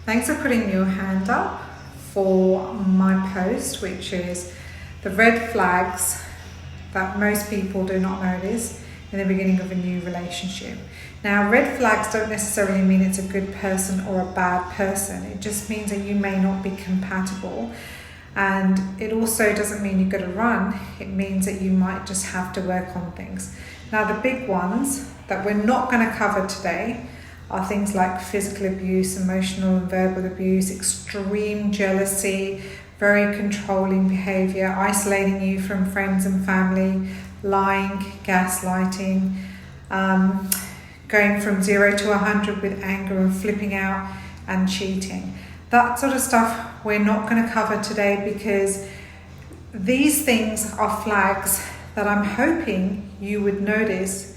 Thanks for putting your hand up for my post, which is the red flags that most people do not notice in the beginning of a new relationship. Now, red flags don't necessarily mean it's a good person or a bad person. It just means that you may not be compatible. And it also doesn't mean you're going to run. It means that you might just have to work on things. Now, the big ones that we're not going to cover today are things like physical abuse, emotional and verbal abuse, extreme jealousy, very controlling behavior, isolating you from friends and family, lying, gaslighting, going from 0 to 100 with anger and flipping out, and cheating. That sort of stuff we're not going to cover today, because these things are flags that I'm hoping you would notice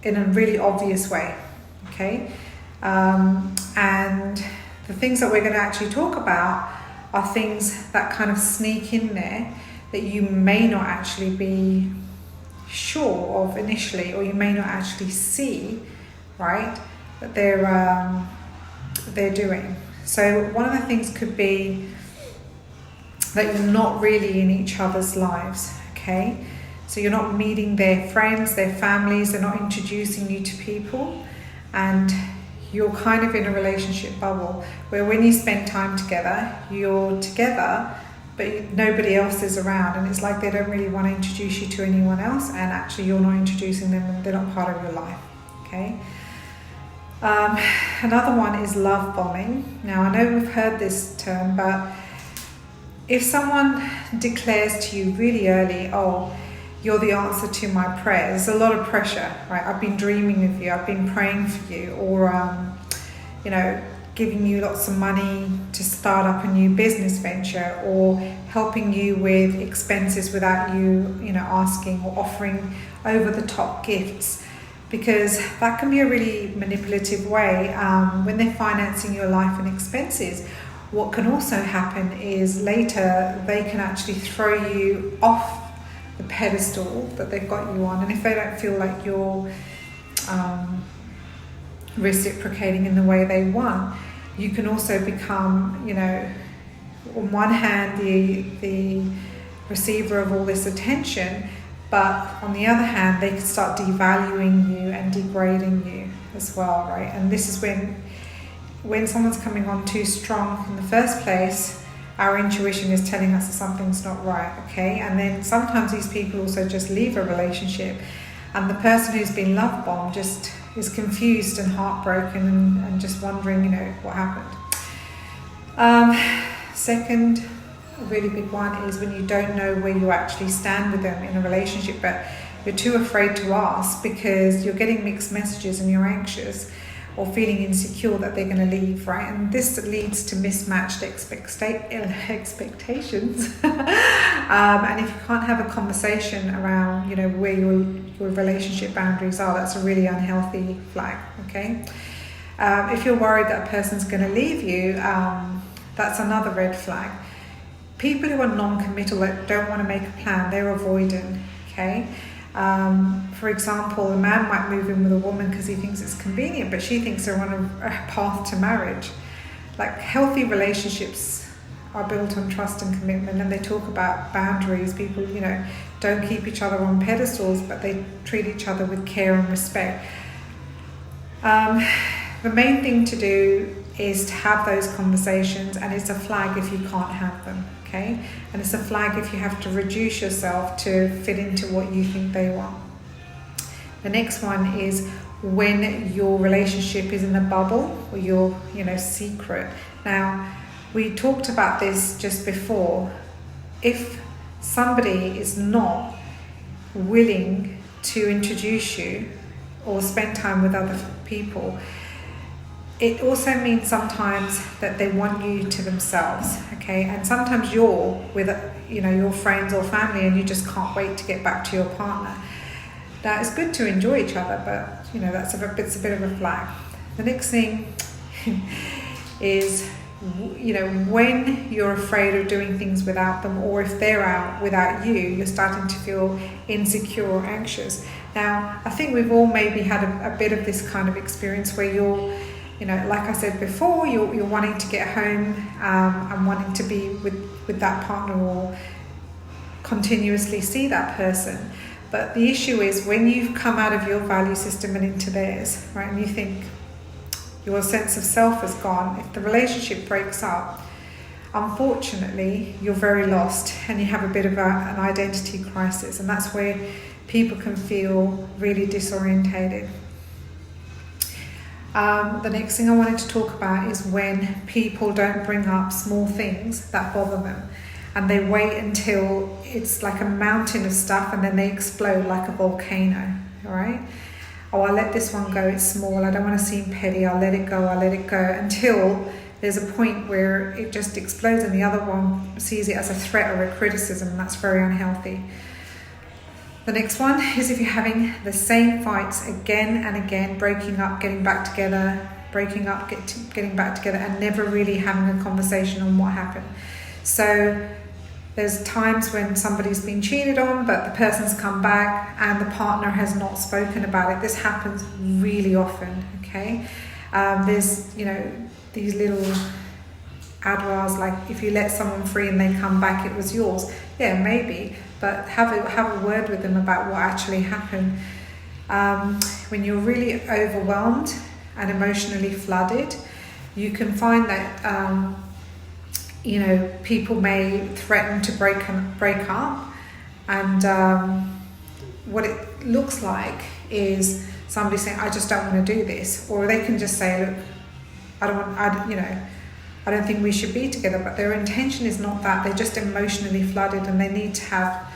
in a really obvious way. Okay, and the things that we're going to actually talk about are things that kind of sneak in there that you may not actually be sure of initially, or you may not actually see, right, that they're doing. So one of the things could be that you're not really in each other's lives, okay? So you're not meeting their friends, their families, they're not introducing you to people, and you're kind of in a relationship bubble where when you spend time together, you're together, but nobody else is around, and it's like they don't really want to introduce you to anyone else, and actually you're not introducing them and they're not part of your life, okay? Another one is love bombing. Now, I know we've heard this term, but if someone declares to you really early, oh, you're the answer to my prayers, there's a lot of pressure, right? I've been dreaming of you, I've been praying for you, or, giving you lots of money to start up a new business venture, or helping you with expenses without you, asking, or offering over the top gifts, because that can be a really manipulative way when they're financing your life and expenses. What can also happen is later they can actually throw you off the pedestal that they've got you on, and if they don't feel like you're reciprocating in the way they want, you can also become, on one hand the receiver of all this attention, but on the other hand they can start devaluing you and degrading you as well, right? And this is when someone's coming on too strong in the first place, our intuition is telling us that something's not right, okay? And then sometimes these people also just leave a relationship, and the person who's been love bombed just is confused and heartbroken and just wondering, what happened. Second, a really big one is when you don't know where you actually stand with them in a relationship, but you're too afraid to ask because you're getting mixed messages and you're anxious or feeling insecure that they're going to leave, right? And this leads to mismatched expectations. And if you can't have a conversation around, where your relationship boundaries are, that's a really unhealthy flag, okay? If you're worried that a person's going to leave you, that's another red flag. People who are non-committal, that don't want to make a plan, they're avoidant, okay? For example, a man might move in with a woman because he thinks it's convenient, but she thinks they're on a path to marriage. Like, healthy relationships are built on trust and commitment, and they talk about boundaries. People, don't keep each other on pedestals, but they treat each other with care and respect. The main thing to do is to have those conversations, and it's a flag if you can't have them, okay? And it's a flag if you have to reduce yourself to fit into what you think they want. The next one is when your relationship is in a bubble, or you're, secret. Now, we talked about this just before. If somebody is not willing to introduce you or spend time with other people, it also means sometimes that they want you to themselves, okay? And sometimes you're with, your friends or family, and you just can't wait to get back to your partner. Now, it's good to enjoy each other, but, it's a bit of a flag. The next thing is, when you're afraid of doing things without them, or if they're out without you, you're starting to feel insecure or anxious. Now, I think we've all maybe had a bit of this kind of experience where you're you know, like I said before, you're wanting to get home and wanting to be with that partner or continuously see that person. But the issue is when you've come out of your value system and into theirs, right, and you think your sense of self is gone, if the relationship breaks up, unfortunately, you're very lost and you have a bit of an identity crisis, and that's where people can feel really disorientated. The next thing I wanted to talk about is when people don't bring up small things that bother them, and they wait until it's like a mountain of stuff and then they explode like a volcano, all right? Oh, I'll let this one go, it's small, I don't want to seem petty, I'll let it go, until there's a point where it just explodes and the other one sees it as a threat or a criticism, and that's very unhealthy. The next one is if you're having the same fights again and again, breaking up, getting back together, breaking up, getting back together, and never really having a conversation on what happened. So there's times when somebody's been cheated on, but the person's come back and the partner has not spoken about it. This happens really often, okay? There's, you know, these little adwars like, if you let someone free and they come back, it was yours. Yeah, maybe, but have a word with them about what actually happened. When you're really overwhelmed and emotionally flooded, you can find that you know, people may threaten to break up, and what it looks like is somebody saying, I just don't want to do this, or they can just say, look, I don't think we should be together, but their intention is not that. They're just emotionally flooded and they need to have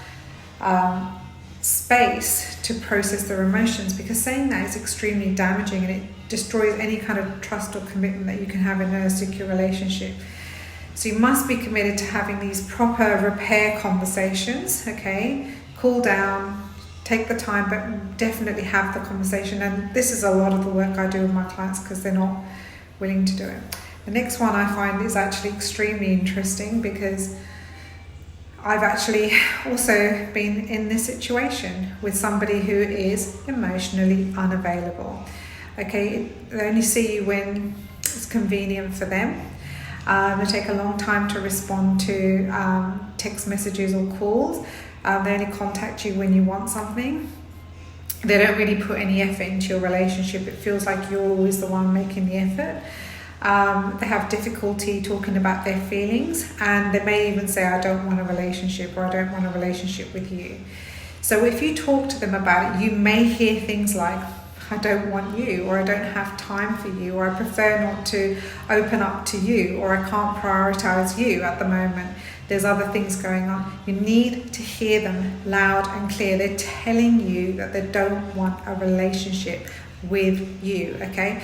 space to process their emotions, because saying that is extremely damaging and it destroys any kind of trust or commitment that you can have in a secure relationship. So you must be committed to having these proper repair conversations, okay? Cool down, take the time, but definitely have the conversation. And this is a lot of the work I do with my clients because they're not willing to do it. The next one I find is actually extremely interesting because I've actually also been in this situation with somebody who is emotionally unavailable. Okay, they only see you when it's convenient for them. They take a long time to respond to text messages or calls. They only contact you when you want something. They don't really put any effort into your relationship. It feels like you're always the one making the effort. They have difficulty talking about their feelings, and they may even say, I don't want a relationship, or I don't want a relationship with you. So if you talk to them about it, you may hear things like, I don't want you, or I don't have time for you, or I prefer not to open up to you, or I can't prioritize you at the moment. There's other things going on. You need to hear them loud and clear. They're telling you that they don't want a relationship with you, okay?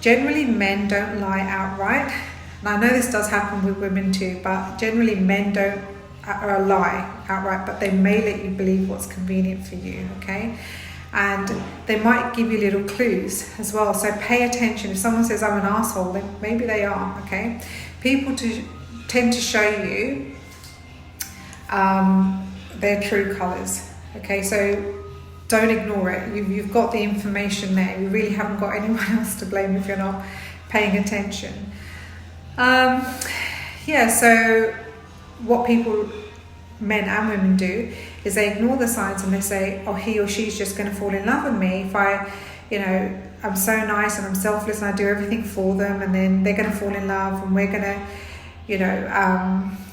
Generally, men don't lie outright. And I know this does happen with women too, but generally men don't lie outright, but they may let you believe what's convenient for you, okay? And they might give you little clues as well. So pay attention. If someone says, I'm an asshole, then maybe they are, okay? People tend to show you their true colours, okay? So don't ignore it. You've got the information there. You really haven't got anyone else to blame if you're not paying attention. So what people, men and women, do is they ignore the signs and they say, oh, he or she's just going to fall in love with me if I'm so nice and I'm selfless and I do everything for them, and then they're going to fall in love and we're going to,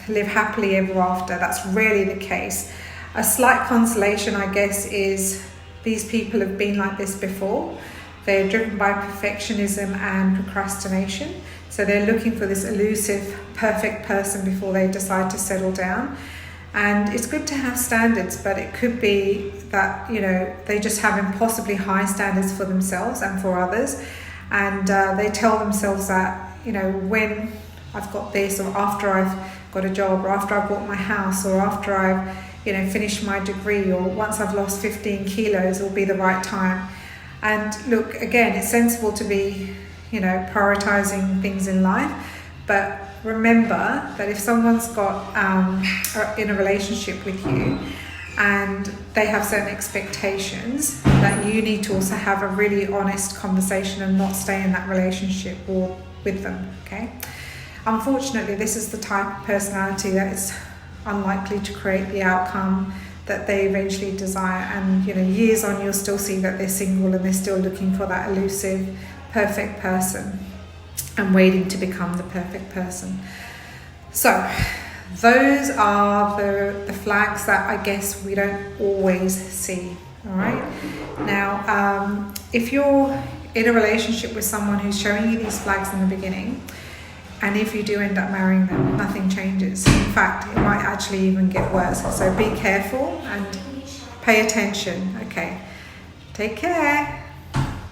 live happily ever after. That's rarely the case. A slight consolation, I guess, is these people have been like this before. They're driven by perfectionism and procrastination. So they're looking for this elusive, perfect person before they decide to settle down. And it's good to have standards, but it could be that, they just have impossibly high standards for themselves and for others. And they tell themselves that, when I've got this, or after I've got a job, or after I've bought my house, or after I've finished my degree, or once I've lost 15 kilos, will be the right time. And look, again, it's sensible to be, prioritizing things in life, but remember that if someone's got in a relationship with you and they have certain expectations, that you need to also have a really honest conversation and not stay in that relationship or with them, okay? Unfortunately, this is the type of personality that is unlikely to create the outcome that they eventually desire, and years on you'll still see that they're single and they're still looking for that elusive perfect person and waiting to become the perfect person. So those are the flags that I guess we don't always see. All right, now if you're in a relationship with someone who's showing you these flags in the beginning, and if you do end up marrying them, nothing changes. In fact, it might actually even get worse. So be careful and pay attention. Okay, take care.